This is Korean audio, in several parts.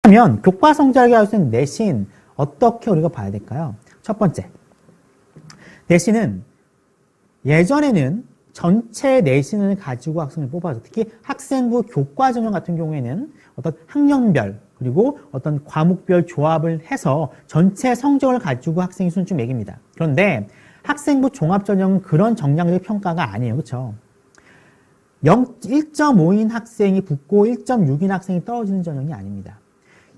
그러면 교과 성적이 할 수 있는 내신 어떻게 우리가 봐야 될까요? 첫 번째, 내신은 예전에는 전체 내신을 가지고 학생을 뽑아서 특히 학생부 교과 전형 같은 경우에는 어떤 학년별 그리고 어떤 과목별 조합을 해서 전체 성적을 가지고 학생이 순수 매깁니다. 그런데 학생부 종합전형은 그런 정량적 평가가 아니에요. 그렇죠? 1.5인 학생이 붙고 1.6인 학생이 떨어지는 전형이 아닙니다.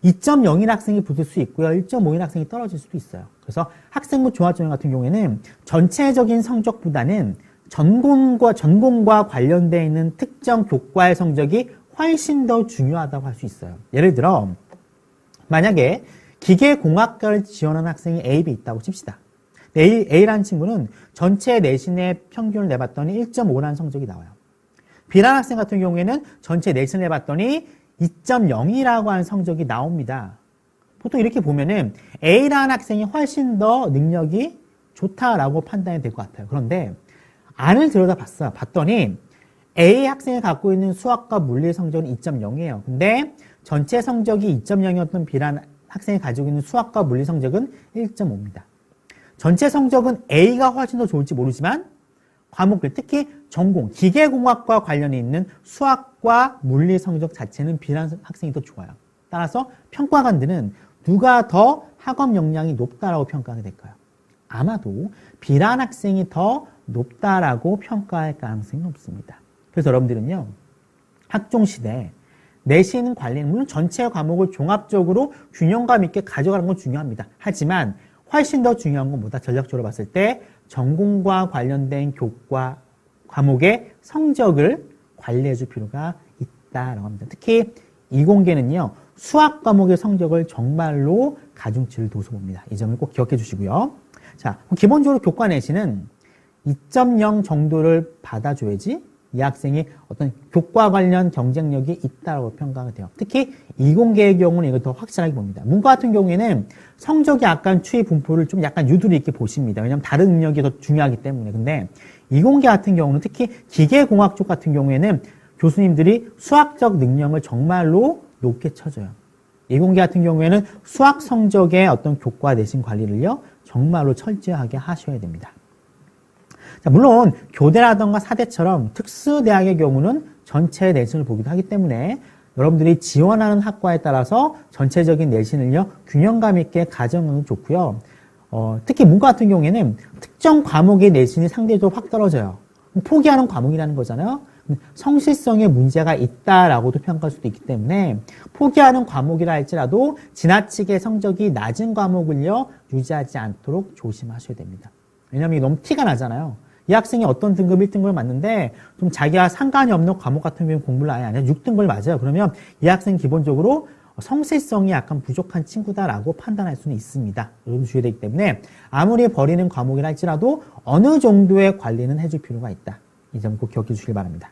2.0인 학생이 붙을 수 있고요. 1.5인 학생이 떨어질 수도 있어요. 그래서 학생부 종합전형 같은 경우에는 전체적인 성적보다는 전공과 관련되어 있는 특정 교과의 성적이 훨씬 더 중요하다고 할 수 있어요. 예를 들어 만약에 기계공학과를 지원하는 학생이 A, B 있다고 칩시다. A라는 친구는 전체 내신의 평균을 내봤더니 1.5라는 성적이 나와요. B라는 학생 같은 경우에는 전체 내신을 내봤더니 2.0이라고 하는 성적이 나옵니다. 보통 이렇게 보면은 A라는 학생이 훨씬 더 능력이 좋다라고 판단이 될 것 같아요. 그런데 안을 봤더니 A 학생이 갖고 있는 수학과 물리 성적은 2.0이에요. 근데 전체 성적이 2.0이었던 B라는 학생이 가지고 있는 수학과 물리 성적은 1.5입니다. 전체 성적은 A가 훨씬 더 좋을지 모르지만 과목들, 특히 전공, 기계공학과 관련이 있는 수학과 물리 성적 자체는 B라는 학생이 더 좋아요. 따라서 평가관들은 누가 더 학업 역량이 높다라고 평가하게 될까요? 아마도 B라는 학생이 더 높다라고 평가할 가능성이 높습니다. 그래서 여러분들은요, 학종시대 내신 관리는 물론 전체 과목을 종합적으로 균형감 있게 가져가는 건 중요합니다. 하지만 훨씬 더 중요한 건 뭐다? 전략적으로 봤을 때 전공과 관련된 교과 과목의 성적을 관리해 줄 필요가 있다라고 합니다. 특히 이공계는요, 수학 과목의 성적을 정말로 가중치를 둬서 봅니다. 이 점을 꼭 기억해 주시고요. 자, 기본적으로 교과 내신은 2.0 정도를 받아줘야지 이 학생이 어떤 교과 관련 경쟁력이 있다고 평가가 돼요. 특히 이공계의 경우는 이걸 더 확실하게 봅니다. 문과 같은 경우에는 성적이 약간 추이 분포를 좀 약간 유도리 있게 보십니다. 왜냐하면 다른 능력이 더 중요하기 때문에. 근데 이공계 같은 경우는 특히 기계공학 쪽 같은 경우에는 교수님들이 수학적 능력을 정말로 높게 쳐줘요. 이공계 같은 경우에는 수학 성적의 어떤 교과 내신 관리를요, 정말로 철저하게 하셔야 됩니다. 자, 물론 교대라던가 사대처럼 특수대학의 경우는 전체 내신을 보기도 하기 때문에 여러분들이 지원하는 학과에 따라서 전체적인 내신을요, 균형감 있게 가져가는 게 좋고요. 특히 문과 같은 경우에는 특정 과목의 내신이 상대적으로 확 떨어져요. 포기하는 과목이라는 거잖아요. 성실성에 문제가 있다라고도 평가할 수도 있기 때문에 포기하는 과목이라 할지라도 지나치게 성적이 낮은 과목을요, 유지하지 않도록 조심하셔야 됩니다. 왜냐하면 이게 너무 티가 나잖아요. 이 학생이 어떤 등급 1등급을 맞는데 좀 자기와 상관이 없는 과목 같은 경우는 공부를 아예 안 해요. 6등급을 맞아요. 그러면 이 학생 기본적으로 성실성이 약간 부족한 친구다라고 판단할 수는 있습니다. 여러분 주의해야 되기 때문에 아무리 버리는 과목이라 할지라도 어느 정도의 관리는 해줄 필요가 있다. 이 점 꼭 기억해 주시길 바랍니다.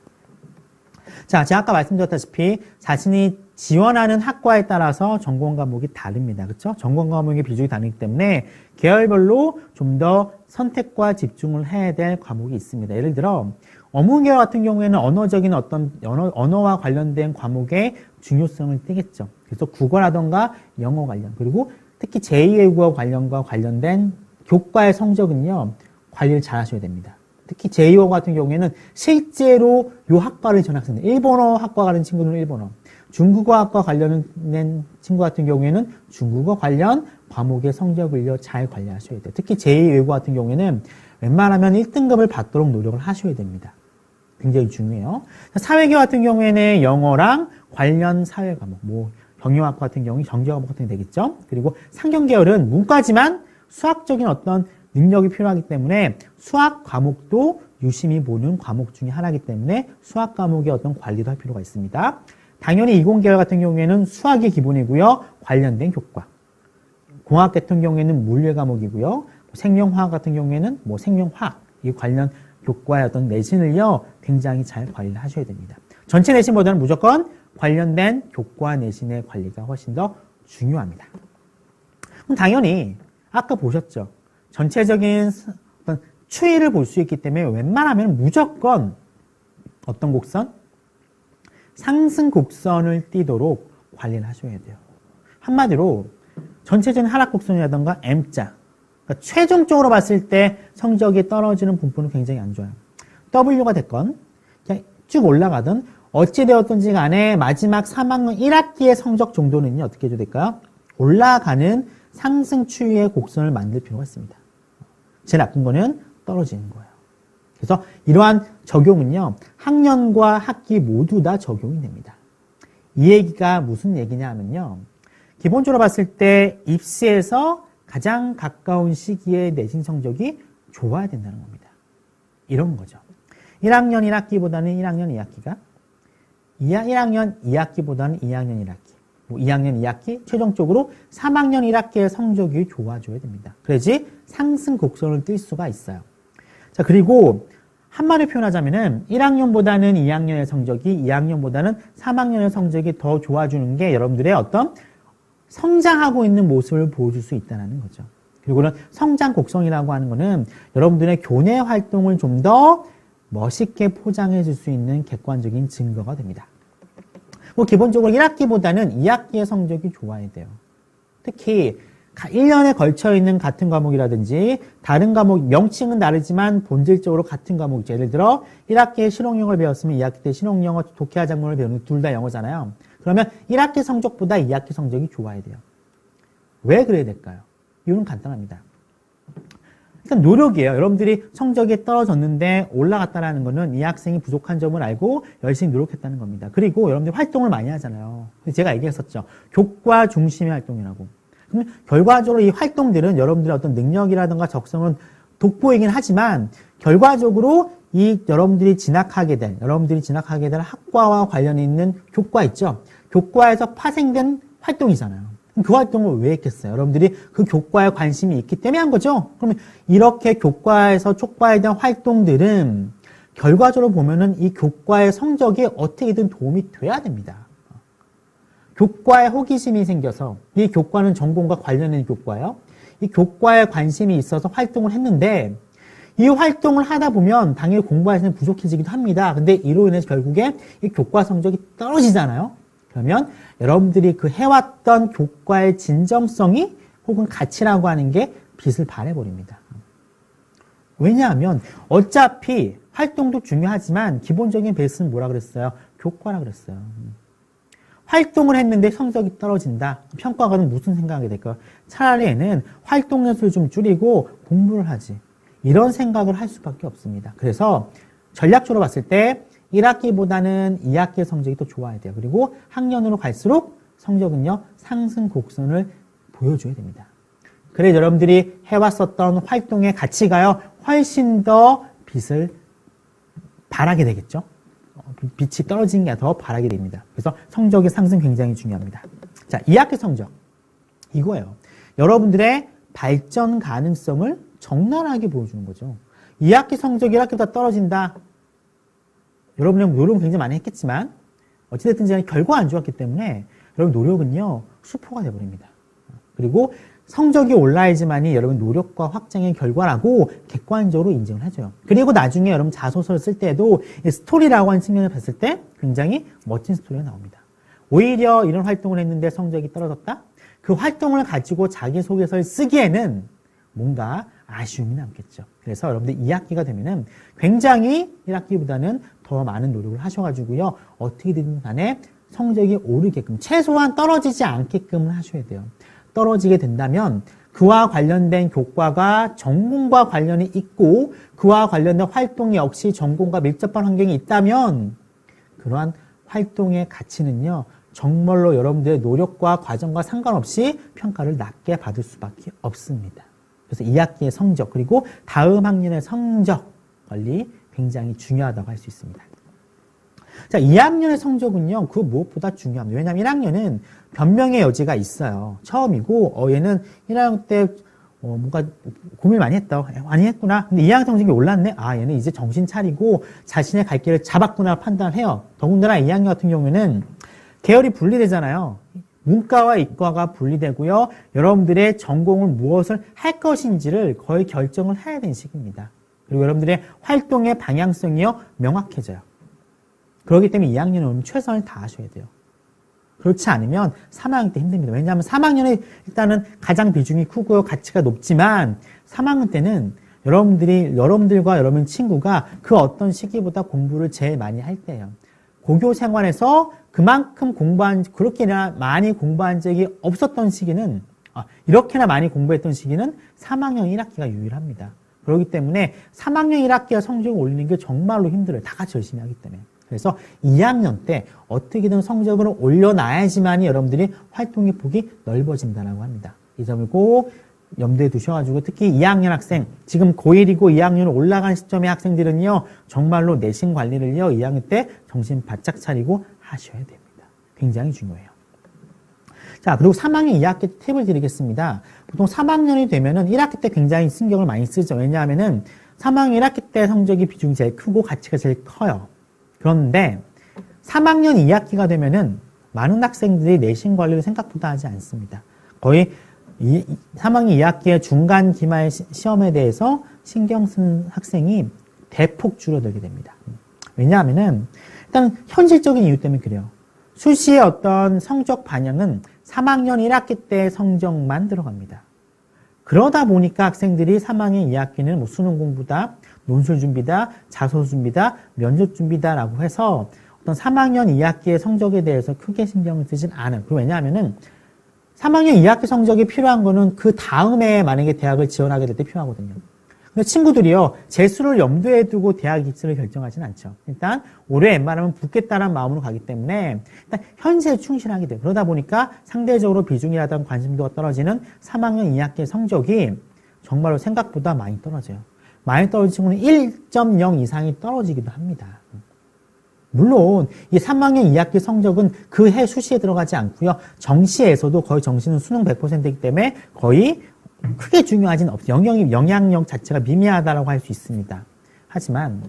자, 제가 아까 말씀드렸다시피 자신이 지원하는 학과에 따라서 전공 과목이 다릅니다. 그렇죠? 전공 과목의 비중이 다르기 때문에 계열별로 좀 더 선택과 집중을 해야 될 과목이 있습니다. 예를 들어 어문계열 같은 경우에는 언어적인 어떤 언어와 관련된 과목의 중요성을 띠겠죠. 그래서 국어라던가 영어 관련, 그리고 특히 제2외국어 관련된 교과의 성적은요, 관리를 잘 하셔야 됩니다. 특히 제2외국어 같은 경우에는 실제로 이 학과를 전 학생들, 일본어 학과 가는 친구는 일본어, 중국어 학과 관련된 친구 같은 경우에는 중국어 관련 과목의 성적을요, 잘 관리하셔야 돼요. 특히 제2외국어 같은 경우에는 웬만하면 1등급을 받도록 노력을 하셔야 됩니다. 굉장히 중요해요. 사회계 같은 경우에는 영어랑 관련 사회 과목, 경영학과 같은 경우 정규 과목 같은 게 되겠죠. 그리고 상경계열은 문과지만 수학적인 어떤 능력이 필요하기 때문에 수학 과목도 유심히 보는 과목 중에 하나이기 때문에 수학 과목의 어떤 관리도 할 필요가 있습니다. 당연히 이공계열 같은 경우에는 수학이 기본이고요. 관련된 교과. 공학 같은 경우에는 물리 과목이고요. 생명화학 같은 경우에는 생명화학, 이 관련 교과의 어떤 내신을요, 굉장히 잘 관리를 하셔야 됩니다. 전체 내신보다는 무조건 관련된 교과 내신의 관리가 훨씬 더 중요합니다. 그럼 당연히 아까 보셨죠? 전체적인 어떤 추이를 볼 수 있기 때문에 웬만하면 무조건 어떤 곡선? 상승 곡선을 띄도록 관리를 하셔야 돼요. 한마디로 전체적인 하락 곡선이라던가 M자, 그러니까 최종적으로 봤을 때 성적이 떨어지는 분포는 굉장히 안 좋아요. W가 됐건 그냥 쭉 올라가든 어찌되었든지 간에 마지막 3학년 1학기의 성적 정도는요, 어떻게 해줘야 될까요? 올라가는 상승 추이의 곡선을 만들 필요가 있습니다. 제일 나쁜 거는 떨어지는 거예요. 그래서 이러한 적용은요, 학년과 학기 모두 다 적용이 됩니다. 이 얘기가 무슨 얘기냐 하면요, 기본적으로 봤을 때 입시에서 가장 가까운 시기에 내신 성적이 좋아야 된다는 겁니다. 이런 거죠. 1학년 1학기보다는 1학년 2학기가 1학년 2학기보다는 2학년 1학기, 2학년 2학기, 최종적으로 3학년 1학기의 성적이 좋아져야 됩니다. 그래야지 상승 곡선을 뜰 수가 있어요. 자, 그리고 한마디로 표현하자면은 1학년보다는 2학년의 성적이 2학년보다는 3학년의 성적이 더 좋아지는 게 여러분들의 어떤 성장하고 있는 모습을 보여줄 수 있다는 거죠. 그리고는 성장 곡선이라고 하는 거는 여러분들의 교내 활동을 좀 더 멋있게 포장해 줄 수 있는 객관적인 증거가 됩니다. 기본적으로 1학기보다는 2학기의 성적이 좋아야 돼요. 특히 1년에 걸쳐 있는 같은 과목이라든지 다른 과목, 명칭은 다르지만 본질적으로 같은 과목이죠. 예를 들어 1학기에 실용영어를 배웠으면 2학기 때 실용영어 독해와 작문을 배우는 둘 다 영어잖아요. 그러면 1학기 성적보다 2학기 성적이 좋아야 돼요. 왜 그래야 될까요? 이유는 간단합니다. 일단 노력이에요. 여러분들이 성적이 떨어졌는데 올라갔다는 거는 이 학생이 부족한 점을 알고 열심히 노력했다는 겁니다. 그리고 여러분들이 활동을 많이 하잖아요. 제가 얘기했었죠. 교과 중심의 활동이라고. 그럼 결과적으로 이 활동들은 여러분들의 어떤 능력이라든가 적성은 돋보이긴 하지만 결과적으로 여러분들이 진학하게 될 학과와 관련이 있는 교과 있죠. 교과에서 파생된 활동이잖아요. 그 활동을 왜 했겠어요? 여러분들이 그 교과에 관심이 있기 때문에 한 거죠? 그러면 이렇게 교과에서 촉과에 대한 활동들은 결과적으로 보면은 이 교과의 성적이 어떻게든 도움이 돼야 됩니다. 교과에 호기심이 생겨서 이 교과는 전공과 관련된 교과예요. 이 교과에 관심이 있어서 활동을 했는데 이 활동을 하다 보면 당연히 공부에서는 부족해지기도 합니다. 근데 이로 인해서 결국에 이 교과 성적이 떨어지잖아요. 그러면 여러분들이 그 해왔던 교과의 진정성이 혹은 가치라고 하는 게 빛을 발해버립니다. 왜냐하면 어차피 활동도 중요하지만 기본적인 베이스는 뭐라 그랬어요? 교과라 그랬어요. 활동을 했는데 성적이 떨어진다. 평가가는 무슨 생각이 될까요? 차라리 얘는 활동 연수를 좀 줄이고 공부를 하지. 이런 생각을 할 수밖에 없습니다. 그래서 전략적으로 봤을 때 1학기보다는 2학기의 성적이 더 좋아야 돼요. 그리고 학년으로 갈수록 성적은요, 상승 곡선을 보여줘야 됩니다. 그래 여러분들이 해왔었던 활동의 가치가요, 훨씬 더 빛을 발하게 되겠죠. 빛이 떨어지는 게 더 바라게 됩니다. 그래서 성적의 상승 굉장히 중요합니다. 자, 2학기 성적. 이거예요. 여러분들의 발전 가능성을 적나라하게 보여주는 거죠. 2학기 성적이 1학기보다 떨어진다. 여러분의 노력은 굉장히 많이 했겠지만 어찌됐든 간에 결과가 안 좋았기 때문에 여러분 노력은요, 수포가 돼버립니다. 그리고 성적이 올라야지만이 여러분 노력과 확장의 결과라고 객관적으로 인정을 해줘요. 그리고 나중에 여러분 자소서를 쓸 때도 스토리라고 하는 측면을 봤을 때 굉장히 멋진 스토리가 나옵니다. 오히려 이런 활동을 했는데 성적이 떨어졌다? 그 활동을 가지고 자기소개서를 쓰기에는 뭔가 아쉬움이 남겠죠. 그래서 여러분들 2학기가 되면은 굉장히 1학기보다는 더 많은 노력을 하셔가지고요. 어떻게든 간에 성적이 오르게끔, 최소한 떨어지지 않게끔 하셔야 돼요. 떨어지게 된다면 그와 관련된 교과가 전공과 관련이 있고 그와 관련된 활동이 역시 전공과 밀접한 환경이 있다면 그러한 활동의 가치는요, 정말로 여러분들의 노력과 과정과 상관없이 평가를 낮게 받을 수밖에 없습니다. 그래서 2학기의 성적 그리고 다음 학년의 성적 관리 굉장히 중요하다고 할 수 있습니다. 자, 2학년의 성적은요, 그 무엇보다 중요합니다. 왜냐하면 1학년은 변명의 여지가 있어요. 처음이고, 얘는 1학년 때, 뭔가 고민을 많이 했구나. 근데 2학년 성적이 올랐네? 얘는 이제 정신 차리고 자신의 갈 길을 잡았구나 판단을 해요. 더군다나 2학년 같은 경우에는 계열이 분리되잖아요. 문과와 이과가 분리되고요. 여러분들의 전공을 무엇을 할 것인지를 거의 결정을 해야 되는 시기입니다. 그리고 여러분들의 활동의 방향성이요, 명확해져요. 그렇기 때문에 2학년은 최선을 다하셔야 돼요. 그렇지 않으면 3학년 때 힘듭니다. 왜냐하면 3학년에 일단은 가장 비중이 크고요. 가치가 높지만 3학년 때는 여러분들과 여러분 친구가 그 어떤 시기보다 공부를 제일 많이 할 때예요. 고교 생활에서 그만큼 그렇게나 많이 공부한 적이 없었던 시기는, 이렇게나 많이 공부했던 시기는 3학년 1학기가 유일합니다. 그렇기 때문에 3학년 1학기가 성적을 올리는 게 정말로 힘들어요. 다 같이 열심히 하기 때문에. 그래서 2학년 때 어떻게든 성적을 올려놔야지만이 여러분들이 활동의 폭이 넓어진다고 합니다. 이 점을 꼭 염두에 두셔가지고 특히 2학년 학생, 지금 고1이고 2학년 올라간 시점의 학생들은요, 정말로 내신 관리를요, 2학년 때 정신 바짝 차리고 하셔야 됩니다. 굉장히 중요해요. 자, 그리고 3학년 2학기 팁을 드리겠습니다. 보통 3학년이 되면은 1학기 때 굉장히 신경을 많이 쓰죠. 왜냐하면은 3학년 1학기 때 성적이 비중이 제일 크고 가치가 제일 커요. 그런데 3학년 2학기가 되면은 많은 학생들이 내신 관리를 생각보다 하지 않습니다. 거의 3학년 2학기의 중간 기말 시험에 대해서 신경 쓴 학생이 대폭 줄어들게 됩니다. 왜냐하면은 일단 현실적인 이유 때문에 그래요. 수시의 어떤 성적 반영은 3학년 1학기 때 성적만 들어갑니다. 그러다 보니까 학생들이 3학년 2학기는 뭐 수능 공부다, 논술 준비다, 자소서 준비다, 면접 준비다라고 해서 어떤 3학년 2학기의 성적에 대해서 크게 신경을 쓰진 않아요. 왜냐하면은 3학년 2학기 성적이 필요한 거는 그 다음에 만약에 대학을 지원하게 될 때 필요하거든요. 근데 친구들이요, 재수를 염두에 두고 대학 입시를 결정하진 않죠. 일단 올해 웬만하면 붙겠다는 마음으로 가기 때문에 일단 현재에 충실하게 돼요. 그러다 보니까 상대적으로 비중이라든 관심도가 떨어지는 3학년 2학기 성적이 정말로 생각보다 많이 떨어져요. 많이 떨어진 친구는 1.0 이상이 떨어지기도 합니다. 물론 이 3학년 2학기 성적은 그 해 수시에 들어가지 않고요. 정시에서도 거의 정시는 수능 100%이기 때문에 거의 크게 중요하진 없어요. 영향력 자체가 미미하다라고 할 수 있습니다. 하지만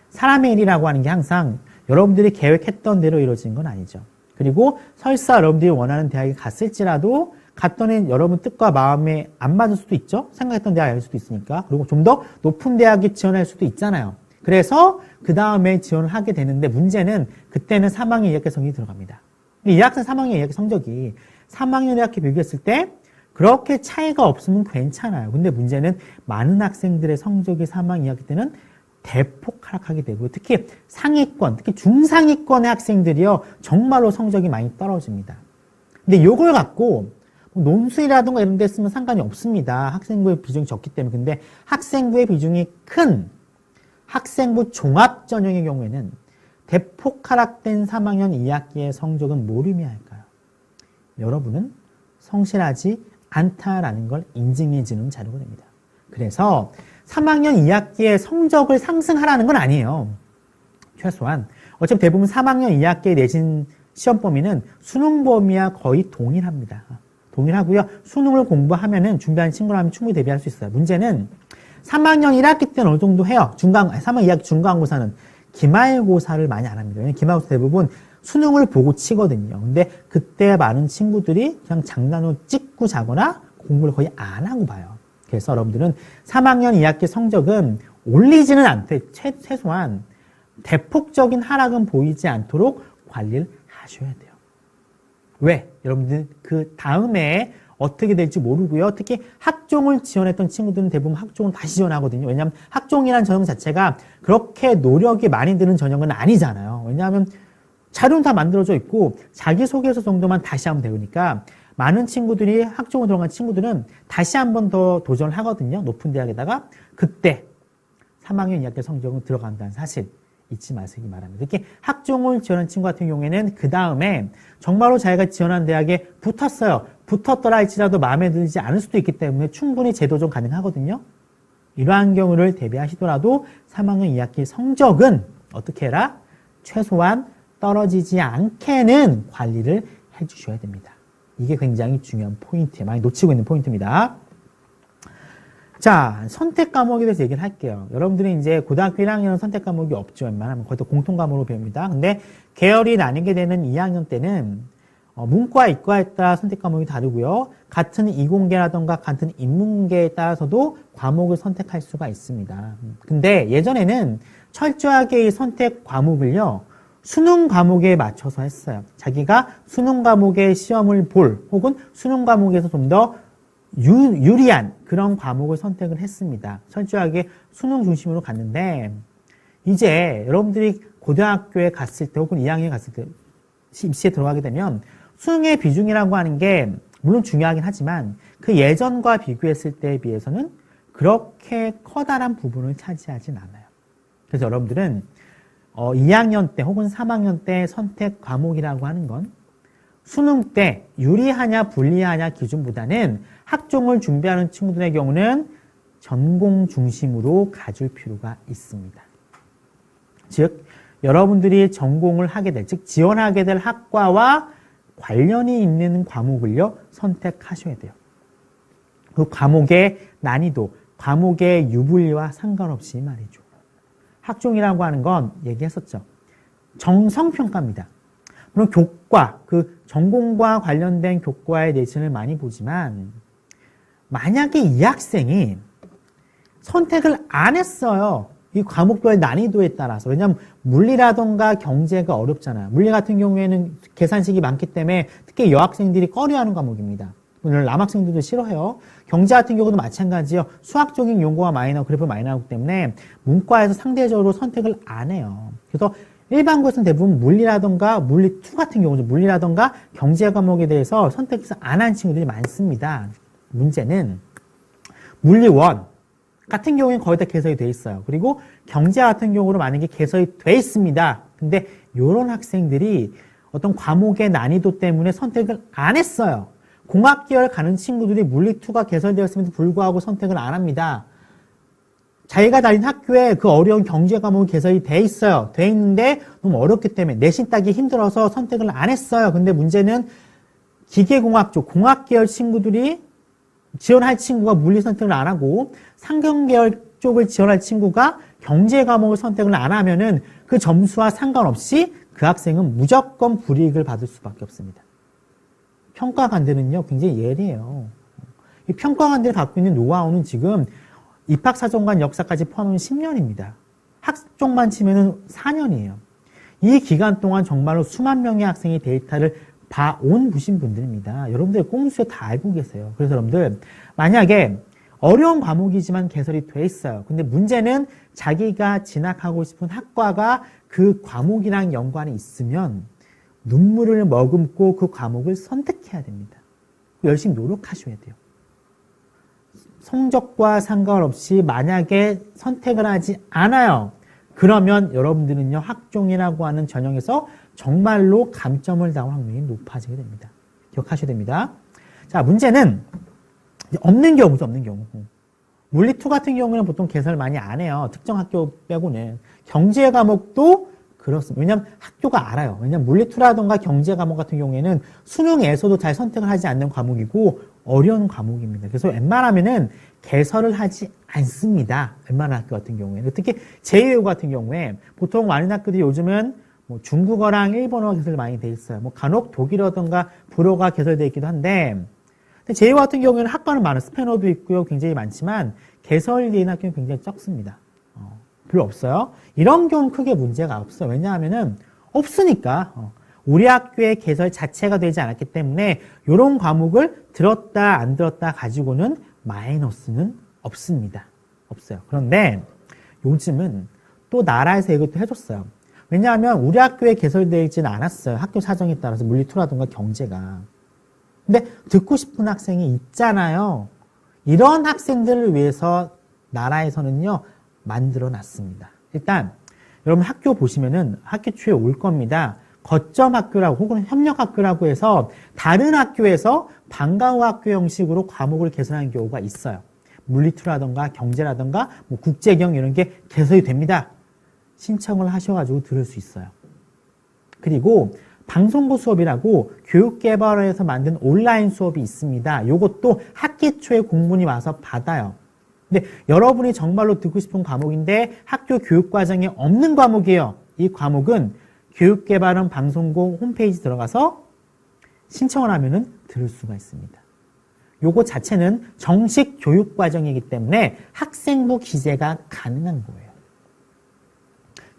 사람의 일이라고 하는 게 항상 여러분들이 계획했던 대로 이루어지는 건 아니죠. 그리고 설사 여러분들이 원하는 대학에 갔을지라도 갔더니 여러분 뜻과 마음에 안 맞을 수도 있죠. 생각했던 대학이 아닐 수도 있으니까. 그리고 좀 더 높은 대학에 지원할 수도 있잖아요. 그래서 그 다음에 지원을 하게 되는데 문제는 그때는 3학년 2학기 성적이 들어갑니다. 2학년 3학년 2학기 성적이 3학년 2학기 비교했을 때 그렇게 차이가 없으면 괜찮아요. 근데 문제는 많은 학생들의 성적이 3학년 2학기 때는 대폭 하락하게 되고 특히 상위권, 특히 중상위권의 학생들이요. 정말로 성적이 많이 떨어집니다. 근데 이걸 갖고 논술이라든가 이런 데 쓰면 상관이 없습니다. 학생부의 비중이 적기 때문에. 근데 학생부의 비중이 큰 학생부 종합전형의 경우에는 대폭 하락된 3학년 2학기의 성적은 뭘 의미할까요? 여러분은 성실하지 않다라는 걸 인증해 주는 자료가 됩니다. 그래서 3학년 2학기의 성적을 상승하라는 건 아니에요. 최소한 어차피 대부분 3학년 2학기의 내신 시험 범위는 수능 범위와 거의 동일합니다. 동일하고요. 수능을 공부하면은 준비하는 친구라면 충분히 대비할 수 있어요. 문제는 3학년 1학기 때는 어느 정도 해요. 3학년 2학기 중간고사는 기말고사를 많이 안 합니다. 왜냐면 기말고사 대부분 수능을 보고 치거든요. 근데 그때 많은 친구들이 그냥 장난으로 찍고 자거나 공부를 거의 안 하고 봐요. 그래서 여러분들은 3학년 2학기 성적은 올리지는 않되 최소한 대폭적인 하락은 보이지 않도록 관리를 하셔야 돼요. 왜? 여러분들 그 다음에 어떻게 될지 모르고요. 특히 학종을 지원했던 친구들은 대부분 학종을 다시 지원하거든요. 왜냐하면 학종이라는 전형 자체가 그렇게 노력이 많이 드는 전형은 아니잖아요. 왜냐하면 자료는 다 만들어져 있고 자기소개서 정도만 다시 하면 되니까 많은 친구들이 학종을 들어간 친구들은 다시 한 번 더 도전을 하거든요. 높은 대학에다가 그때 3학년 2학기 성적은 들어간다는 사실 잊지 마시기 바랍니다. 특히 학종을 지원한 친구 같은 경우에는 그 다음에 정말로 자기가 지원한 대학에 붙었어요. 붙었더라 할지라도 마음에 들지 않을 수도 있기 때문에 충분히 재도전 가능하거든요. 이러한 경우를 대비하시더라도 3학년 2학기 성적은 어떻게 해라? 최소한 떨어지지 않게는 관리를 해주셔야 됩니다. 이게 굉장히 중요한 포인트예요. 많이 놓치고 있는 포인트입니다. 자, 선택 과목에 대해서 얘기를 할게요. 여러분들이 이제 고등학교 1학년은 선택 과목이 없죠. 웬만하면 거의 다 공통 과목으로 배웁니다. 근데 계열이 나뉘게 되는 2학년 때는 문과, 이과에 따라 선택 과목이 다르고요. 같은 이공계라던가 같은 인문계에 따라서도 과목을 선택할 수가 있습니다. 근데 예전에는 철저하게 이 선택 과목을요, 수능 과목에 맞춰서 했어요. 자기가 수능 과목의 시험을 볼 혹은 수능 과목에서 좀 더 유리한 그런 과목을 선택을 했습니다. 철저하게 수능 중심으로 갔는데 이제 여러분들이 고등학교에 갔을 때 혹은 2학년에 갔을 때 입시에 들어가게 되면 수능의 비중이라고 하는 게 물론 중요하긴 하지만 그 예전과 비교했을 때에 비해서는 그렇게 커다란 부분을 차지하진 않아요. 그래서 여러분들은 2학년 때 혹은 3학년 때 선택 과목이라고 하는 건 수능 때 유리하냐 불리하냐 기준보다는 학종을 준비하는 친구들의 경우는 전공 중심으로 가줄 필요가 있습니다. 즉 여러분들이 전공을 하게 될, 즉 지원하게 될 학과와 관련이 있는 과목을요 선택하셔야 돼요. 그 과목의 난이도, 과목의 유불리와 상관없이 말이죠. 학종이라고 하는 건 얘기했었죠. 정성평가입니다. 물론 교과, 그 전공과 관련된 교과의 내신을 많이 보지만 만약에 이 학생이 선택을 안 했어요. 이 과목별의 난이도에 따라서. 왜냐하면 물리라던가 경제가 어렵잖아요. 물리 같은 경우에는 계산식이 많기 때문에 특히 여학생들이 꺼려하는 과목입니다. 오늘 남학생들도 싫어해요. 경제 같은 경우도 마찬가지예요. 수학적인 용어가 많이 나오고 그래프 많이 나오기 때문에 문과에서 상대적으로 선택을 안 해요. 그래서 일반고에서는 대부분 물리라던가 물리2 같은 경우죠. 물리라던가 경제 과목에 대해서 선택해서 안 한 친구들이 많습니다. 문제는 물리1 같은 경우에는 거의 다 개설이 돼 있어요. 그리고 경제 같은 경우로 만약에 개설이 돼 있습니다. 근데 이런 학생들이 어떤 과목의 난이도 때문에 선택을 안 했어요. 공학계열 가는 친구들이 물리2가 개설되었음에도 불구하고 선택을 안 합니다. 자기가 다닌 학교에 그 어려운 경제 과목이 개설이 돼 있어요. 돼 있는데 너무 어렵기 때문에 내신 따기 힘들어서 선택을 안 했어요. 근데 문제는 기계공학 쪽, 공학계열 친구들이 지원할 친구가 물리 선택을 안 하고 상경계열 쪽을 지원할 친구가 경제 과목을 선택을 안 하면은 그 점수와 상관없이 그 학생은 무조건 불이익을 받을 수밖에 없습니다. 평가관들은요, 굉장히 예리해요. 이 평가관들이 갖고 있는 노하우는 지금 입학사정관 역사까지 포함하면 10년입니다. 학종만 치면은 4년이에요. 이 기간 동안 정말로 수만 명의 학생의 데이터를 봐온 보신 분들입니다. 여러분들 꼼수에 다 알고 계세요. 그래서 여러분들 만약에 어려운 과목이지만 개설이 돼 있어요. 근데 문제는 자기가 진학하고 싶은 학과가 그 과목이랑 연관이 있으면 눈물을 머금고 그 과목을 선택해야 됩니다. 열심히 노력하셔야 돼요. 성적과 상관없이 만약에 선택을 하지 않아요. 그러면 여러분들은요, 학종이라고 하는 전형에서 정말로 감점을 당할 확률이 높아지게 됩니다. 기억하셔야 됩니다. 자, 문제는 없는 경우죠, 없는 경우. 물리2 같은 경우는 보통 개설 많이 안 해요. 특정 학교 빼고는. 경제 과목도 그렇습니다. 왜냐하면 학교가 알아요. 왜냐하면 물리2라던가 경제 과목 같은 경우에는 수능에서도 잘 선택을 하지 않는 과목이고 어려운 과목입니다. 그래서 웬만하면은 개설을 하지 않습니다. 웬만한 학교 같은 경우에는. 특히 제2외국 같은 경우에 보통 많은 학교들이 요즘은 뭐 중국어랑 일본어가 개설이 많이 돼 있어요. 뭐 간혹 독일어든가 불어가 개설되어 있기도 한데 제2외국 같은 경우에는 학과는 많은 스페인어도 있고요. 굉장히 많지만 개설되어 있는 학교는 굉장히 적습니다. 별로 없어요. 이런 경우는 크게 문제가 없어요. 왜냐하면은 없으니까. 우리 학교의 개설 자체가 되지 않았기 때문에 이런 과목을 들었다 안 들었다 가지고는 마이너스는 없습니다. 없어요. 그런데 요즘은 또 나라에서 이것도 해줬어요. 왜냐하면 우리 학교에 개설되어 있지는 않았어요. 학교 사정에 따라서 물리2라든가 경제가. 근데 듣고 싶은 학생이 있잖아요. 이런 학생들을 위해서 나라에서는요, 만들어 놨습니다. 일단 여러분 학교 보시면은 학기 초에 올 겁니다. 거점 학교라고 혹은 협력 학교라고 해서 다른 학교에서 방과 후 학교 형식으로 과목을 개설하는 경우가 있어요. 물리2라던가 경제라던가 뭐 국제경 이런 게 개설이 됩니다. 신청을 하셔가지고 들을 수 있어요. 그리고 방송부 수업이라고 교육개발원에서 만든 온라인 수업이 있습니다. 이것도 학기 초에 공문이 와서 받아요. 근데 여러분이 정말로 듣고 싶은 과목인데 학교 교육과정에 없는 과목이에요. 이 과목은 교육개발원 방송국 홈페이지 들어가서 신청을 하면은 들을 수가 있습니다. 요거 자체는 정식 교육과정이기 때문에 학생부 기재가 가능한 거예요.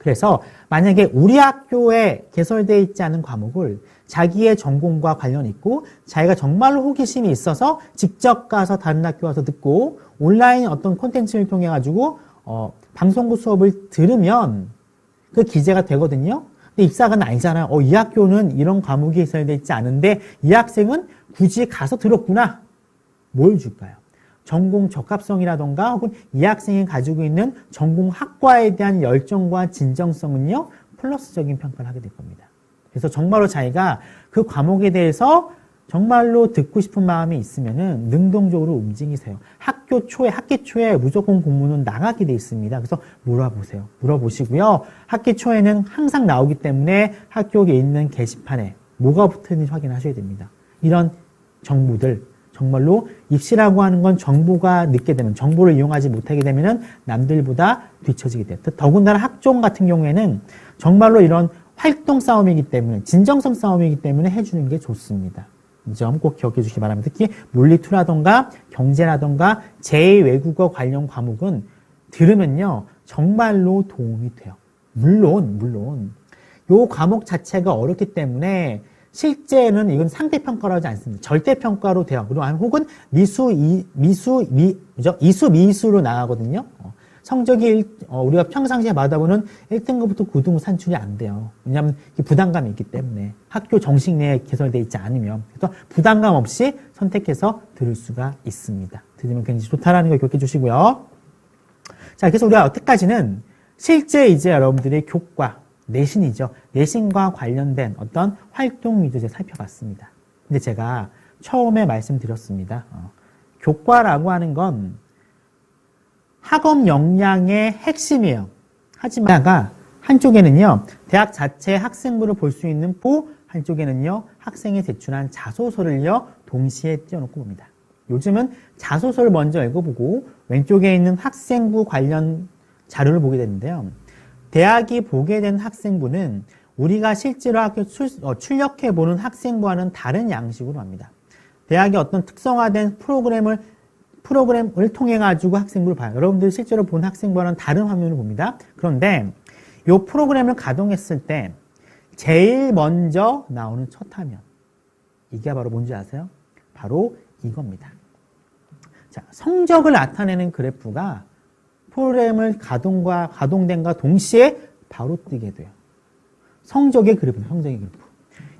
그래서 만약에 우리 학교에 개설되어 있지 않은 과목을 자기의 전공과 관련 있고 자기가 정말로 호기심이 있어서 직접 가서 다른 학교 와서 듣고 온라인 어떤 콘텐츠를 통해 가지고 방송국 수업을 들으면 그 기재가 되거든요. 근데 입사가 아니잖아요. 이 학교는 이런 과목이 개설되어 있지 않은데 이 학생은 굳이 가서 들었구나. 뭘 줄까요? 전공 적합성이라던가 혹은 이 학생이 가지고 있는 전공 학과에 대한 열정과 진정성은요, 플러스적인 평가를 하게 될 겁니다. 그래서 정말로 자기가 그 과목에 대해서 정말로 듣고 싶은 마음이 있으면은 능동적으로 움직이세요. 학기 초에 무조건 공문은 나가게 돼 있습니다. 그래서 물어보세요. 물어보시고요. 학기 초에는 항상 나오기 때문에 학교에 있는 게시판에 뭐가 붙었는지 확인하셔야 됩니다. 이런 정보들, 정말로 입시라고 하는 건 정보가 늦게 되면, 정보를 이용하지 못하게 되면은 남들보다 뒤처지게 돼요. 더군다나 학종 같은 경우에는 정말로 이런 활동 싸움이기 때문에, 진정성 싸움이기 때문에 해주는 게 좋습니다. 이 점 꼭 기억해 주시기 바랍니다. 특히 물리2라던가 경제라던가 제2외국어 관련 과목은 들으면요, 정말로 도움이 돼요. 물론, 요 과목 자체가 어렵기 때문에 실제는 이건 상대평가로 하지 않습니다. 절대평가로 돼요. 그리고 혹은 이수, 미수로 나가거든요. 성적이 우리가 평상시에 받아보는 1등급부터 9등급 산출이 안 돼요. 왜냐하면 부담감이 있기 때문에 학교 정식 내에 개설되어 있지 않으면. 그래서 부담감 없이 선택해서 들을 수가 있습니다. 들으면 굉장히 좋다라는 걸 기억해 주시고요. 자, 그래서 우리가 여태까지는 실제 이제 여러분들의 교과, 내신이죠. 내신과 관련된 어떤 활동 위주로 살펴봤습니다. 근데 제가 처음에 말씀드렸습니다. 교과라고 하는 건 학업 역량의 핵심이에요. 하지만 한쪽에는요, 대학 자체 학생부를 볼 수 있는 한쪽에는요, 학생이 제출한 자소서를요, 동시에 띄워놓고 봅니다. 요즘은 자소서를 먼저 읽어보고 왼쪽에 있는 학생부 관련 자료를 보게 되는데요. 대학이 보게 된 학생부는 우리가 실제로 학교 출력해보는 학생부와는 다른 양식으로 합니다. 대학의 어떤 특성화된 프로그램을 통해 가지고 학생부를 봐요. 여러분들이 실제로 본 학생부와는 다른 화면을 봅니다. 그런데 이 프로그램을 가동했을 때 제일 먼저 나오는 첫 화면, 이게 바로 뭔지 아세요? 바로 이겁니다. 자, 성적을 나타내는 그래프가 프로그램을 가동된과 동시에 바로 뜨게 돼요. 성적의 그래프입니다. 성적의 그래프.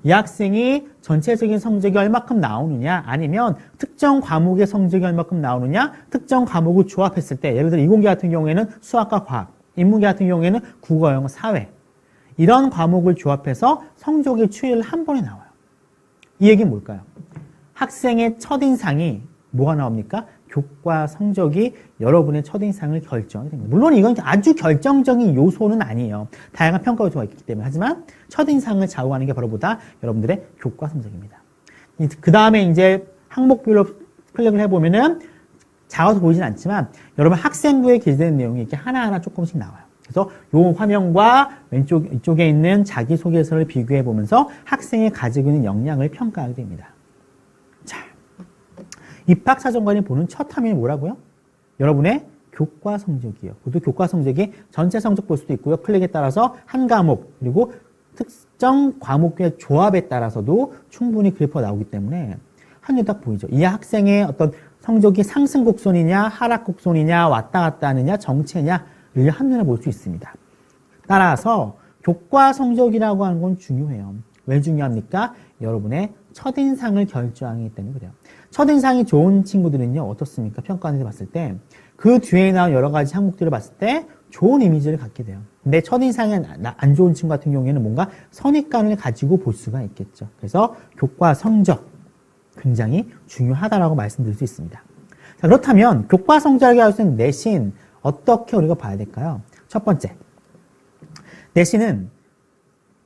이 학생이 전체적인 성적이 얼마큼 나오느냐, 아니면 특정 과목의 성적이 얼마큼 나오느냐, 특정 과목을 조합했을 때, 예를 들어 이공계 같은 경우에는 수학과 과학, 인문계 같은 경우에는 국어, 영어, 사회, 이런 과목을 조합해서 성적의 추이를 한 번에 나와요. 이 얘기는 뭘까요? 학생의 첫인상이 뭐가 나옵니까? 교과 성적이 여러분의 첫인상을 결정하게 됩니다. 물론 이건 아주 결정적인 요소는 아니에요. 다양한 평가 요소가 있기 때문에. 하지만 첫인상을 좌우하는 게 바로 여러분들의 교과 성적입니다. 그 다음에 이제 항목별로 클릭을 해보면은 작아서 보이진 않지만 여러분 학생부에 기재된 내용이 이렇게 하나하나 조금씩 나와요. 그래서 이 화면과 이쪽에 있는 자기소개서를 비교해 보면서 학생이 가지고 있는 역량을 평가하게 됩니다. 입학사정관이 보는 첫 화면이 뭐라고요? 여러분의 교과 성적이에요. 그것도 교과 성적이 전체 성적 볼 수도 있고요. 클릭에 따라서 한 과목, 그리고 특정 과목의 조합에 따라서도 충분히 그래프가 나오기 때문에 한눈에 딱 보이죠. 이 학생의 어떤 성적이 상승 곡선이냐, 하락 곡선이냐, 왔다 갔다 하느냐, 정체냐를 한눈에 볼 수 있습니다. 따라서 교과 성적이라고 하는 건 중요해요. 왜 중요합니까? 여러분의 첫인상을 결정하기 때문에 그래요. 첫인상이 좋은 친구들은요, 어떻습니까? 평가원에서 봤을 때, 그 뒤에 나온 여러 가지 항목들을 봤을 때 좋은 이미지를 갖게 돼요. 근데 첫인상이 안 좋은 친구 같은 경우에는 뭔가 선입관을 가지고 볼 수가 있겠죠. 그래서 교과 성적 굉장히 중요하다라고 말씀드릴 수 있습니다. 자, 그렇다면 교과 성적이 할 수 있는 내신 어떻게 우리가 봐야 될까요? 첫 번째, 내신은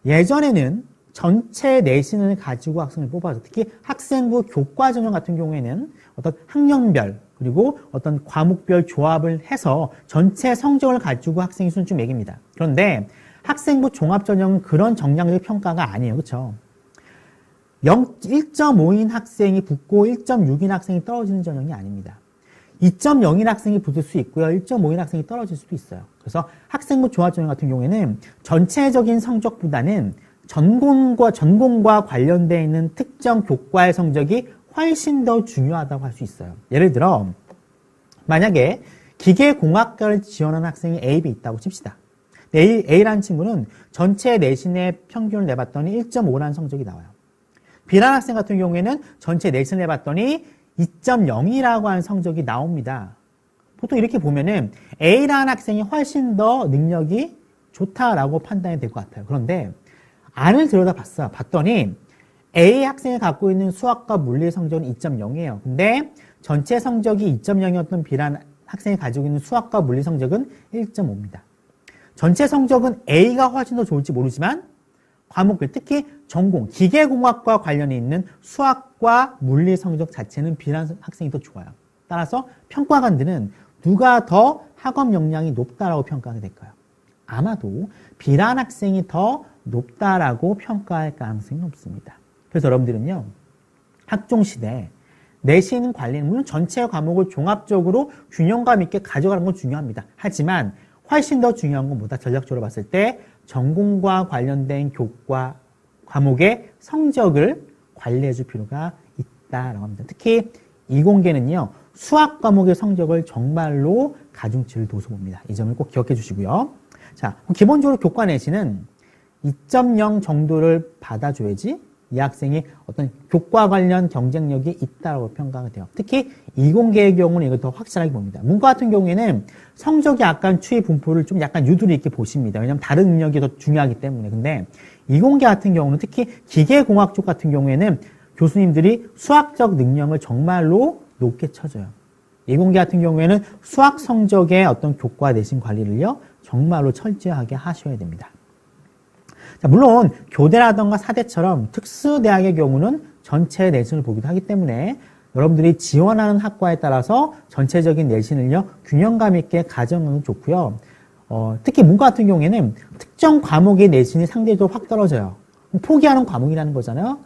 예전에는 전체 내신을 가지고 학생을 뽑아서 특히 학생부 교과 전형 같은 경우에는 어떤 학년별 그리고 어떤 과목별 조합을 해서 전체 성적을 가지고 학생이 순위를 매깁니다. 그런데 학생부 종합전형은 그런 정량적 평가가 아니에요. 그렇죠? 1.5인 학생이 붙고 1.6인 학생이 떨어지는 전형이 아닙니다. 2.0인 학생이 붙을 수 있고요. 1.5인 학생이 떨어질 수도 있어요. 그래서 학생부 종합전형 같은 경우에는 전체적인 성적보다는 전공과 관련되어 있는 특정 교과의 성적이 훨씬 더 중요하다고 할 수 있어요. 예를 들어 만약에 기계공학과를 지원하는 학생이 A, B 있다고 칩시다. A라는 친구는 전체 내신의 평균을 내봤더니 1.5라는 성적이 나와요. B라는 학생 같은 경우에는 전체 내신을 내봤더니 2.0이라고 하는 성적이 나옵니다. 보통 이렇게 보면은 A라는 학생이 훨씬 더 능력이 좋다라고 판단이 될 것 같아요. 그런데 안을 봤더니 A 학생이 갖고 있는 수학과 물리 성적은 2.0이에요. 근데 전체 성적이 2.0이었던 B라는 학생이 가지고 있는 수학과 물리 성적은 1.5입니다. 전체 성적은 A가 훨씬 더 좋을지 모르지만 과목들, 특히 전공, 기계공학과 관련이 있는 수학과 물리 성적 자체는 B라는 학생이 더 좋아요. 따라서 평가관들은 누가 더 학업 역량이 높다라고 평가하게 될까요? 아마도 B라는 학생이 더 높다라고 평가할 가능성이 높습니다. 그래서 여러분들은요, 학종시대 내신 관리는 물론 전체 과목을 종합적으로 균형감 있게 가져가는 건 중요합니다. 하지만 훨씬 더 중요한 건 뭐다? 전략적으로 봤을 때 전공과 관련된 교과 과목의 성적을 관리해 줄 필요가 있다라고 합니다. 특히 이공계는요, 수학 과목의 성적을 정말로 가중치를 둬서 봅니다. 이 점을 꼭 기억해 주시고요. 자, 기본적으로 교과 내신은 2.0 정도를 받아줘야지 이 학생이 어떤 교과 관련 경쟁력이 있다고 평가가 돼요. 특히 이공계의 경우는 이걸 더 확실하게 봅니다. 문과 같은 경우에는 성적이 약간 추이 분포를 좀 약간 유도리 있게 보십니다. 왜냐하면 다른 능력이 더 중요하기 때문에. 근데 이공계 같은 경우는 특히 기계공학 쪽 같은 경우에는 교수님들이 수학적 능력을 정말로 높게 쳐줘요. 이공계 같은 경우에는 수학 성적의 어떤 교과 내신 관리를요, 정말로 철저하게 하셔야 됩니다. 자, 물론 교대라던가 사대처럼 특수대학의 경우는 전체 내신을 보기도 하기 때문에 여러분들이 지원하는 학과에 따라서 전체적인 내신을요, 균형감 있게 가져가는 게 좋고요. 특히 문과 같은 경우에는 특정 과목의 내신이 상대적으로 확 떨어져요. 포기하는 과목이라는 거잖아요.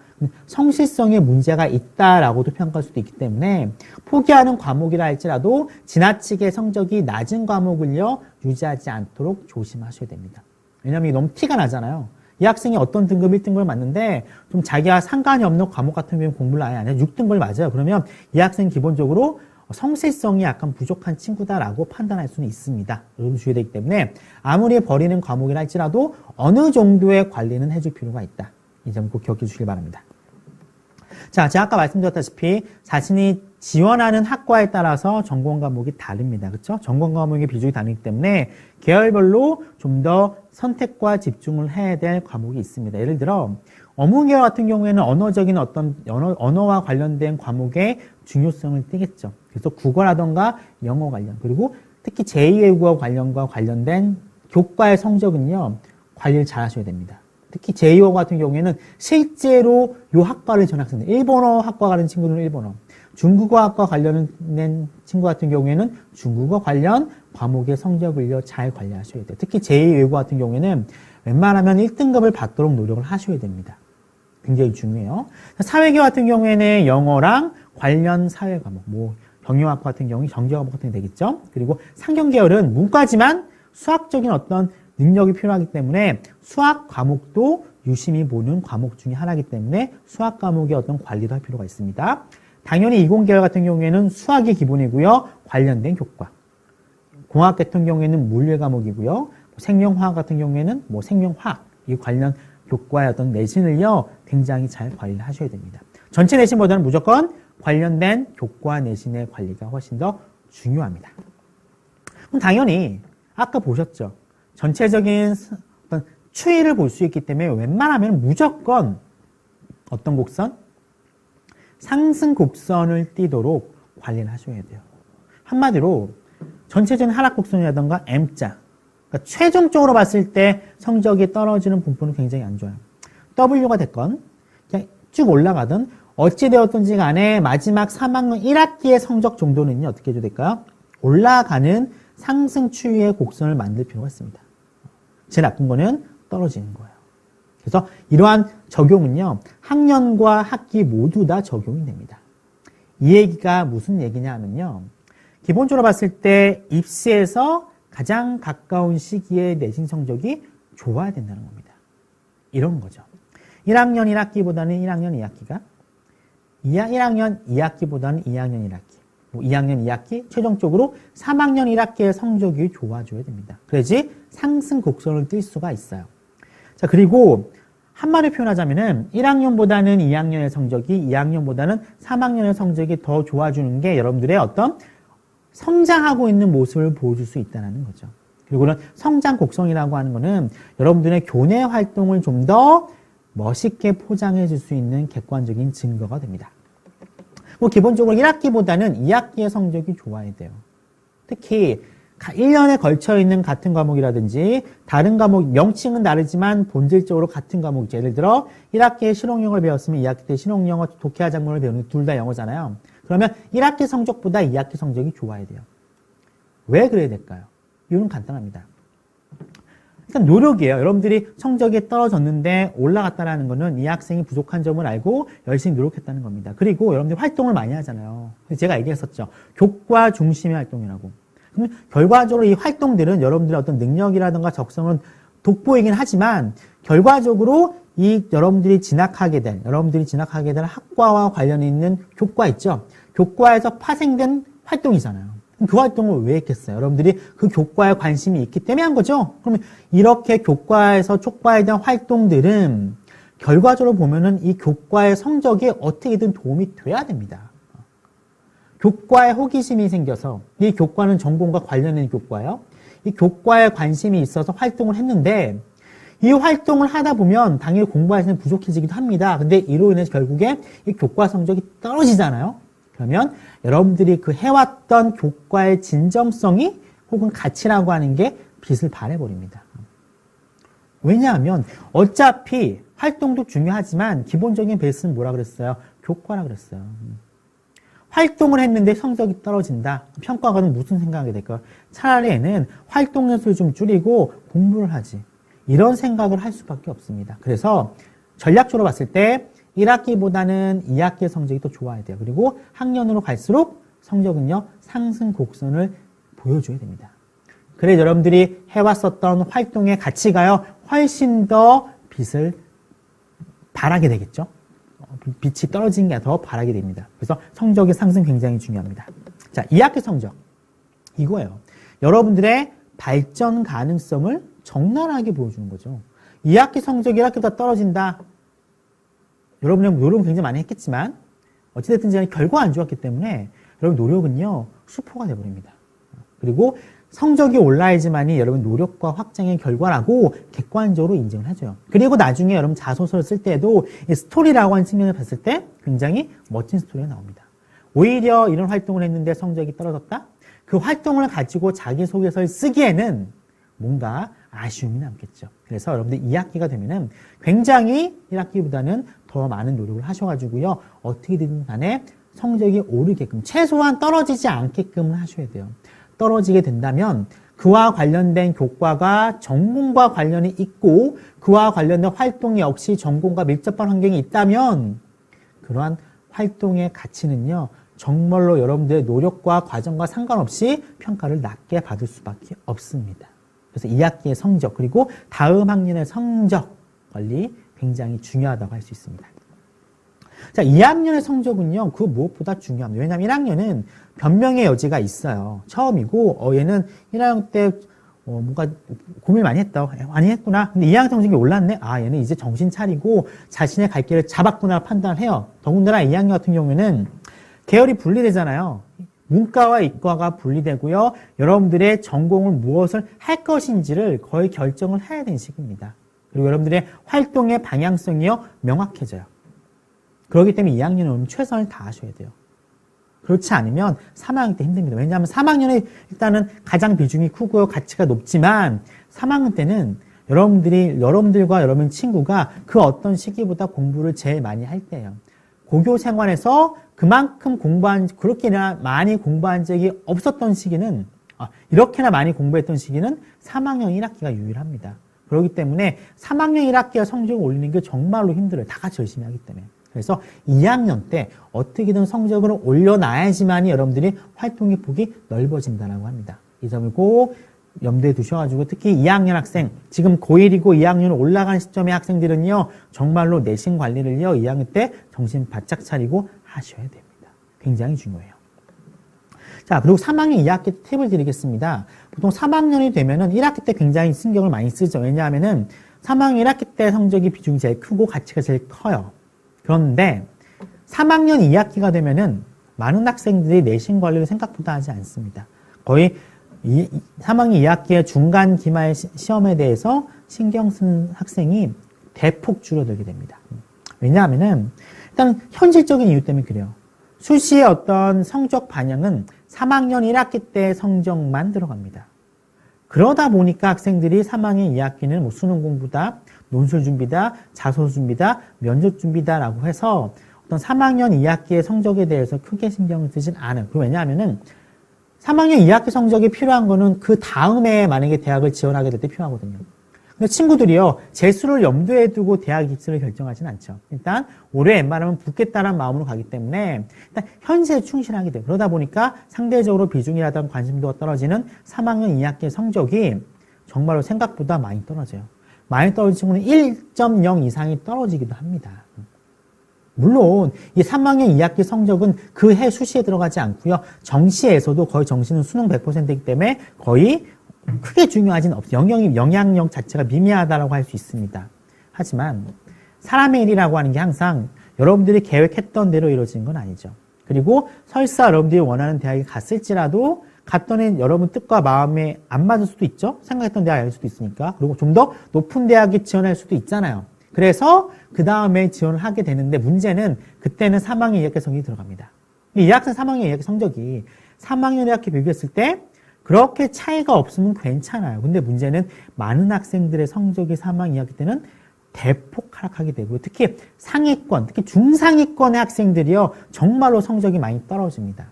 성실성에 문제가 있다라고도 평가할 수도 있기 때문에 포기하는 과목이라 할지라도 지나치게 성적이 낮은 과목을요, 유지하지 않도록 조심하셔야 됩니다. 왜냐하면 이게 너무 티가 나잖아요. 이 학생이 어떤 등급 1등급을 맞는데 좀 자기와 상관이 없는 과목 같은 경우는 공부를 아예 안 해요. 6등급을 맞아요. 그러면 이 학생은 기본적으로 성실성이 약간 부족한 친구다라고 판단할 수는 있습니다. 여러분 주의해야 되기 때문에 아무리 버리는 과목이라 할지라도 어느 정도의 관리는 해줄 필요가 있다. 이 점 꼭 기억해 주시길 바랍니다. 자, 제가 아까 말씀드렸다시피 자신이 지원하는 학과에 따라서 전공 과목이 다릅니다. 그렇죠? 전공 과목의 비중이 다르기 때문에 계열별로 좀 더 선택과 집중을 해야 될 과목이 있습니다. 예를 들어 어문계열 같은 경우에는 언어적인 어떤 언어와 관련된 과목의 중요성을 띠겠죠. 그래서 국어라던가 영어 관련, 그리고 특히 제2외국어 관련된 교과의 성적은요, 관리를 잘 하셔야 됩니다. 특히 제2외국어 같은 경우에는 실제로 이 학과를 전 학생들, 일본어 학과 가는 친구는 일본어, 중국어 학과 관련된 친구 같은 경우에는 중국어 관련 과목의 성적을요, 잘 관리하셔야 돼요. 특히 제2외국어 같은 경우에는 웬만하면 1등급을 받도록 노력을 하셔야 됩니다. 굉장히 중요해요. 사회계 같은 경우에는 영어랑 관련 사회 과목, 경영학과 같은 경우 경제과목 같은 게 되겠죠. 그리고 상경계열은 문과지만 수학적인 어떤 능력이 필요하기 때문에 수학 과목도 유심히 보는 과목 중에 하나이기 때문에 수학 과목의 어떤 관리도 할 필요가 있습니다. 당연히 이공계열 같은 경우에는 수학이 기본이고요. 관련된 교과. 공학 같은 경우에는 물리 과목이고요. 생명화학 같은 경우에는 생명화학, 이 관련 교과의 어떤 내신을요, 굉장히 잘 관리를 하셔야 됩니다. 전체 내신보다는 무조건 관련된 교과 내신의 관리가 훨씬 더 중요합니다. 그럼 당연히 아까 보셨죠? 전체적인 어떤 추이를 볼 수 있기 때문에 웬만하면 무조건 어떤 곡선? 상승 곡선을 띄도록 관리를 하셔야 돼요. 한마디로 전체적인 하락 곡선이라든가 M자, 그러니까 최종적으로 봤을 때 성적이 떨어지는 분포는 굉장히 안 좋아요. W가 됐건 그냥 쭉 올라가든 어찌되었든지 간에 마지막 3학년 1학기의 성적 정도는요, 어떻게 해줘야 될까요? 올라가는 상승 추이의 곡선을 만들 필요가 있습니다. 제일 나쁜 거는 떨어지는 거예요. 그래서 이러한 적용은요, 학년과 학기 모두 다 적용이 됩니다. 이 얘기가 무슨 얘기냐 하면요, 기본적으로 봤을 때 입시에서 가장 가까운 시기에 내신 성적이 좋아야 된다는 겁니다. 이런 거죠. 1학년 1학기보다는 1학년 2학기가 1학년 2학기보다는 2학년 1학기 2학년 2학기 최종적으로 3학년 1학기의 성적이 좋아져야 됩니다. 그래야지 상승 곡선을 뛸 수가 있어요. 자, 그리고 한마디로 표현하자면은 1학년보다는 2학년의 성적이 2학년보다는 3학년의 성적이 더 좋아지는 게 여러분들의 어떤 성장하고 있는 모습을 보여줄 수 있다는 거죠. 그리고는 성장 곡선이라고 하는 거는 여러분들의 교내 활동을 좀 더 멋있게 포장해 줄 수 있는 객관적인 증거가 됩니다. 뭐 기본적으로 1학기보다는 2학기의 성적이 좋아야 돼요. 특히 1년에 걸쳐 있는 같은 과목이라든지 다른 과목, 명칭은 다르지만 본질적으로 같은 과목, 예를 들어 1학기에 실용영어를 배웠으면 2학기 때 실용영어 독해와 작문을 배우는 둘 다 영어잖아요. 그러면 1학기 성적보다 2학기 성적이 좋아야 돼요. 왜 그래야 될까요? 이유는 간단합니다. 일단 노력이에요. 여러분들이 성적이 떨어졌는데 올라갔다는 거는 이 학생이 부족한 점을 알고 열심히 노력했다는 겁니다. 그리고 여러분들이 활동을 많이 하잖아요. 제가 얘기했었죠. 교과 중심의 활동이라고. 그럼 결과적으로 이 활동들은 여러분들의 어떤 능력이라든가 적성은 돋보이긴 하지만 결과적으로 여러분들이 진학하게 될 학과와 관련이 있는 교과 있죠. 교과에서 파생된 활동이잖아요. 그 활동을 왜 했겠어요? 여러분들이 그 교과에 관심이 있기 때문에 한 거죠? 그러면 이렇게 교과에서 촉과에 대한 활동들은 결과적으로 보면은 이 교과의 성적에 어떻게든 도움이 돼야 됩니다. 교과에 호기심이 생겨서 이 교과는 전공과 관련된 교과예요. 이 교과에 관심이 있어서 활동을 했는데 이 활동을 하다 보면 당연히 공부에서는 부족해지기도 합니다. 근데 이로 인해서 결국에 이 교과 성적이 떨어지잖아요. 그러면 여러분들이 그 해왔던 교과의 진정성이 혹은 가치라고 하는 게 빛을 발해버립니다. 왜냐하면 어차피 활동도 중요하지만 기본적인 베이스는 뭐라 그랬어요? 교과라 그랬어요. 활동을 했는데 성적이 떨어진다. 평가관은 무슨 생각이 될까요? 차라리 얘는 활동 연수를 좀 줄이고 공부를 하지. 이런 생각을 할 수밖에 없습니다. 그래서 전략적으로 봤을 때 1학기보다는 2학기의 성적이 더 좋아야 돼요. 그리고 학년으로 갈수록 성적은요, 상승 곡선을 보여줘야 됩니다. 그래 여러분들이 해왔었던 활동의 가치가요, 훨씬 더 빛을 발하게 되겠죠. 빛이 떨어지는 게 더 바라게 됩니다. 그래서 성적의 상승 굉장히 중요합니다. 자, 2학기 성적. 이거예요. 여러분들의 발전 가능성을 적나라하게 보여주는 거죠. 2학기 성적이 1학기보다 떨어진다. 여러분의 노력은 굉장히 많이 했겠지만 어찌됐든 간에 결과 안 좋았기 때문에 여러분 노력은요 수포가 돼버립니다. 그리고 성적이 올라야지만이 여러분 노력과 확장의 결과라고 객관적으로 인정을 해줘요. 그리고 나중에 여러분 자소서를 쓸 때도 이 스토리라고 하는 측면을 봤을 때 굉장히 멋진 스토리가 나옵니다. 오히려 이런 활동을 했는데 성적이 떨어졌다? 그 활동을 가지고 자기소개서를 쓰기에는 뭔가 아쉬움이 남겠죠. 그래서 여러분들 2학기가 되면은 굉장히 1학기보다는 더 많은 노력을 하셔가지고요. 어떻게든 간에 성적이 오르게끔, 최소한 떨어지지 않게끔 하셔야 돼요. 떨어지게 된다면 그와 관련된 교과가 전공과 관련이 있고 그와 관련된 활동이 역시 전공과 밀접한 환경이 있다면 그러한 활동의 가치는요. 정말로 여러분들의 노력과 과정과 상관없이 평가를 낮게 받을 수밖에 없습니다. 그래서 2학기의 성적 그리고 다음 학년의 성적 관리 굉장히 중요하다고 할 수 있습니다. 자, 2학년의 성적은요. 그 무엇보다 중요합니다. 왜냐하면 1학년은 변명의 여지가 있어요. 처음이고 얘는 1학년 때 뭔가 고민을 많이 했구나. 근데 2학년 성적이 올랐네. 얘는 이제 정신 차리고 자신의 갈 길을 잡았구나 판단을 해요. 더군다나 2학년 같은 경우에는 계열이 분리되잖아요. 문과와 이과가 분리되고요. 여러분들의 전공을 무엇을 할 것인지를 거의 결정을 해야 되는 시기입니다. 그리고 여러분들의 활동의 방향성이요. 명확해져요. 그렇기 때문에 2학년은 최선을 다하셔야 돼요. 그렇지 않으면 3학년 때 힘듭니다. 왜냐하면 3학년에 일단은 가장 비중이 크고요. 가치가 높지만 3학년 때는 여러분들과 여러분 친구가 그 어떤 시기보다 공부를 제일 많이 할 때예요. 고교 생활에서 그만큼 그렇게나 많이 공부한 적이 없었던 시기는, 이렇게나 많이 공부했던 시기는 3학년 1학기가 유일합니다. 그렇기 때문에 3학년 1학기가 성적을 올리는 게 정말로 힘들어요. 다 같이 열심히 하기 때문에. 그래서 2학년 때 어떻게든 성적을 올려놔야지만이 여러분들이 활동의 폭이 넓어진다고 합니다. 이 점을 꼭 염두에 두셔가지고 특히 2학년 학생, 지금 고1이고 2학년 올라가는 시점의 학생들은요, 정말로 내신 관리를요, 2학년 때 정신 바짝 차리고 하셔야 됩니다. 굉장히 중요해요. 자, 그리고 3학년 2학기 팁을 드리겠습니다. 보통 3학년이 되면은 1학기 때 굉장히 신경을 많이 쓰죠. 왜냐하면은 3학년 1학기 때 성적이 비중이 제일 크고 가치가 제일 커요. 그런데 3학년 2학기가 되면은 많은 학생들이 내신 관리를 생각보다 하지 않습니다. 거의 3학년 2학기의 중간 기말 시험에 대해서 신경 쓴 학생이 대폭 줄어들게 됩니다. 왜냐하면은 일단 현실적인 이유 때문에 그래요. 수시의 어떤 성적 반영은 3학년 1학기 때 성적만 들어갑니다. 그러다 보니까 학생들이 3학년 2학기는 뭐 수능 공부다, 논술 준비다, 자소서 준비다, 면접 준비다라고 해서 어떤 3학년 2학기의 성적에 대해서 크게 신경을 쓰진 않아요. 왜냐하면은 3학년 2학기 성적이 필요한 거는 그 다음에 만약에 대학을 지원하게 될 때 필요하거든요. 근데 친구들이요, 재수를 염두에 두고 대학 입시를 결정하진 않죠. 일단 올해 웬만하면 붙겠다는 마음으로 가기 때문에 일단 현세에 충실하게 돼요. 그러다 보니까 상대적으로 비중이라든 관심도가 떨어지는 3학년 2학기 성적이 정말로 생각보다 많이 떨어져요. 많이 떨어진 친구는 1.0 이상이 떨어지기도 합니다. 물론 이 3학년 2학기 성적은 그 해 수시에 들어가지 않고요. 정시에서도 거의 정시는 수능 100%이기 때문에 거의 크게 중요하진 없어요. 영향력 자체가 미미하다라고 할 수 있습니다. 하지만 사람의 일이라고 하는 게 항상 여러분들이 계획했던 대로 이루어지는 건 아니죠. 그리고 설사 여러분들이 원하는 대학에 갔을지라도 갔더니 여러분 뜻과 마음에 안 맞을 수도 있죠. 생각했던 대학이 아닐 수도 있으니까. 그리고 좀 더 높은 대학에 지원할 수도 있잖아요. 그래서 그 다음에 지원을 하게 되는데 문제는 그때는 3학년 2학기 성적이 들어갑니다. 이 학생 3학년 2학기 성적이 3학년 2학기 비교했을 때 그렇게 차이가 없으면 괜찮아요. 근데 문제는 많은 학생들의 성적이 3학년 2학기 때는 대폭 하락하게 되고요. 특히 상위권, 특히 중상위권의 학생들이요. 정말로 성적이 많이 떨어집니다.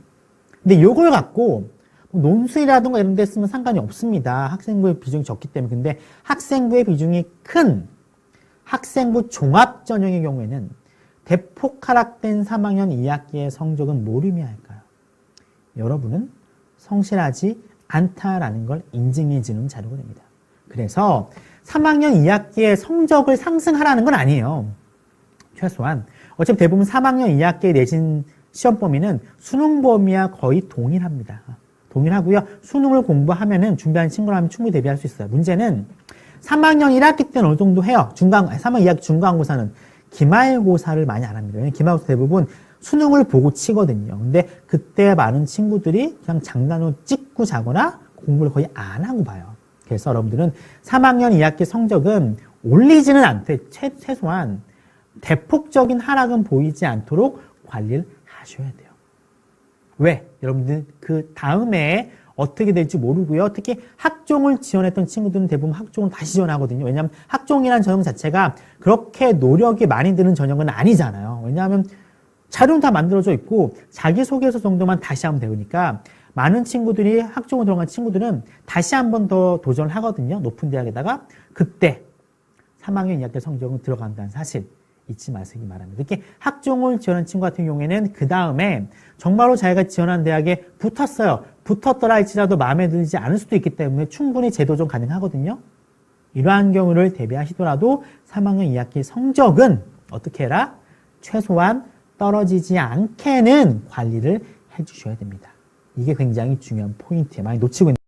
근데 이걸 갖고 논술이라든가 이런 데 쓰면 상관이 없습니다. 학생부의 비중이 적기 때문에. 근데 학생부의 비중이 큰 학생부 종합 전형의 경우에는 대폭 하락된 3학년 2학기의 성적은 뭘 의미할까요? 여러분은 성실하지 않다라는 걸 인증해 주는 자료가 됩니다. 그래서 3학년 2학기의 성적을 상승하라는 건 아니에요. 최소한 어차피 대부분 3학년 2학기의 내신 시험 범위는 수능 범위와 거의 동일합니다. 동일하고요. 수능을 공부하면은 준비하는 친구라면 충분히 대비할 수 있어요. 문제는 3학년 1학기 때는 어느 정도 해요. 3학년 2학기 중간고사는 기말고사를 많이 안 합니다. 왜냐면 기말고사 대부분 수능을 보고 치거든요. 근데 그때 많은 친구들이 그냥 장난으로 찍고 자거나 공부를 거의 안 하고 봐요. 그래서 여러분들은 3학년 2학기 성적은 올리지는 않되 최소한 대폭적인 하락은 보이지 않도록 관리를 하셔야 돼요. 왜? 여러분들 그 다음에 어떻게 될지 모르고요. 특히 학종을 지원했던 친구들은 대부분 학종을 다시 지원하거든요. 왜냐하면 학종이라는 전형 자체가 그렇게 노력이 많이 드는 전형은 아니잖아요. 왜냐하면 자료는 다 만들어져 있고 자기소개서 정도만 다시 하면 되니까 많은 친구들이 학종을 들어간 친구들은 다시 한 번 더 도전을 하거든요. 높은 대학에다가 그때 3학년 2학기 성적은 들어간다는 사실 잊지 마시기 바랍니다. 특히 학종을 지원한 친구 같은 경우에는 그 다음에 정말로 자기가 지원한 대학에 붙었어요. 붙었더라 할지라도 마음에 들지 않을 수도 있기 때문에 충분히 재도전 가능하거든요. 이러한 경우를 대비하시더라도 3학년 2학기 성적은 어떻게 해라? 최소한 떨어지지 않게는 관리를 해주셔야 됩니다. 이게 굉장히 중요한 포인트에 많이 놓치고 있는